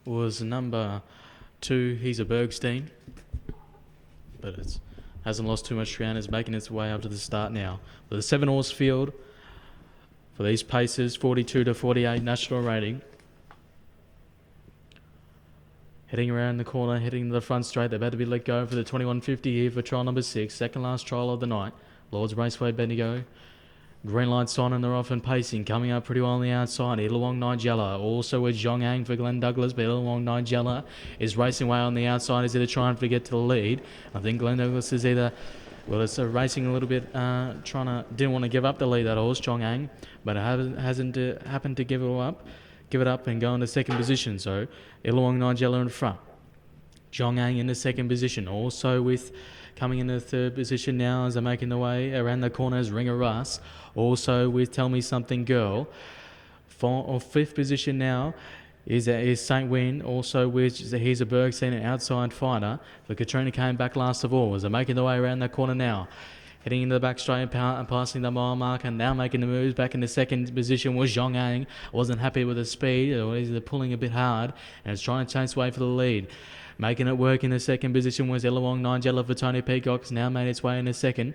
was number 2, He's a Bergstein. But it hasn't lost too much ground. It's making its way up to the start now. The 7-horse field for these paces, 42 to 48 national rating. Heading around the corner, heading to the front straight. They're about to be let go for the 2150 here for trial number 6. Second last trial of the night. Lords Raceway Bendigo. Green lights on and they're off and pacing. Coming up pretty well on the outside. Illawong Nigella. Also with Zhong for Glenn Douglas. But Illawong Nigella is racing away on the outside. Is he to try and forget to lead? I think Glenn Douglas is either... Well, it's racing a little bit, didn't want to give up the lead, that horse, Zhong, but it hasn't happened to give it up and go into second position. So Illawong Nigella in front. Zhong in the second position. Also with coming in the third position now as they're making their way around the corners, Ringer Russ. Also with Tell Me Something Girl. Fifth position now is St. Win, also with He's a Bergstein, an outside fighter. For Katrina came back last of all as they're making their way around that corner now. Heading into the back straight and passing the mile mark and now making the moves. Back in the second position was Zhong. Wasn't happy with the speed, or he's pulling a bit hard and is trying to chase away for the lead. Making it work in the second position was Illawong Nigella for Tony Peacock. It's now made its way in the second.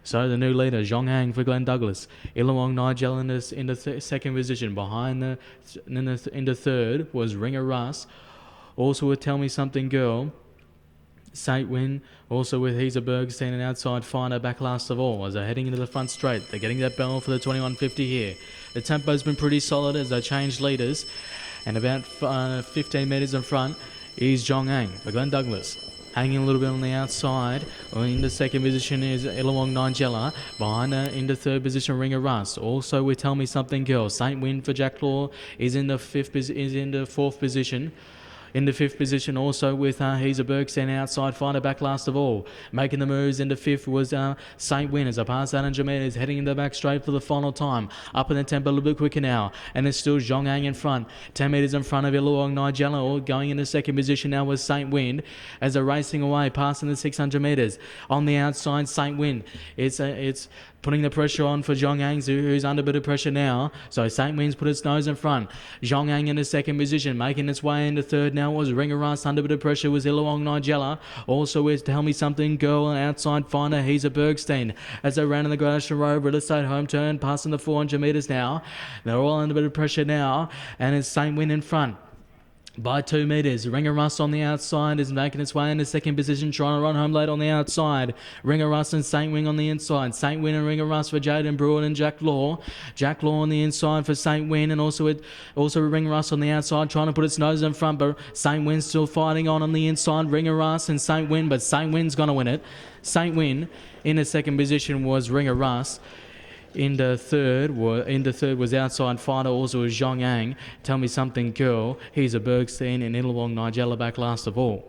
So the new leader, Zhong for Glenn Douglas. Illawong Nigella in the second position. Behind in the third was Ringer Russ. Also with Tell Me Something Girl. St. Win, also with He's a Bergstein, an outside fighter, back last of all as they're heading into the front straight. They're getting that bell for the 2150 here. The tempo's been pretty solid as they change leaders. And about 15 metres in front is Zhong for Glenn Douglas. Hanging a little bit on the outside. In the second position is Illawong Nigella. Behind her in the third position, Ringer Russ. Also with Tell Me Something Girl. St. Win for Jack Law is in the fourth position. In the fifth position also with He's a Bergstein, outside fighter, back last of all. Making the moves in the fifth was St. Win as I pass out and Jermaine is heading in the back straight for the final time. Up in the tempo a little bit quicker now. And it's still Zhong in front. 10 metres in front of Illawong Nigella. Going in the second position now was St. Win as they're racing away, passing the 600 metres. On the outside, St. Win. It's putting the pressure on for Zhong who's under a bit of pressure now. So St. Win's put its nose in front. Zhong in the second position, making its way into third now was Ringer Russ. Under a bit of pressure was Illawong Nigella. Also with Tell Me Something Girl, an outside finder, He's a Bergstein. As they ran in the Gradation Road, Real Estate home turn, passing the 400 metres now. They're all under a bit of pressure now, and it's St. Win in front by 2 metres. Ringer Russ on the outside is making its way into second position, trying to run home late on the outside. Ringer Russ and St. Win on the inside. St. Win and Ringer Russ for Jaden Bruin and Jack Law. Jack Law on the inside for St. Win, and also Ringer Russ on the outside, trying to put its nose in front, but St. Win's still fighting on the inside. Ringer Russ and St. Win, but St. Win's going to win it. St. Win in the second position was Ringer Russ. In the third was outside fighter, also was Zhong. Tell Me Something Girl, He's a Bergstein, and Illawong Nigella back last of all.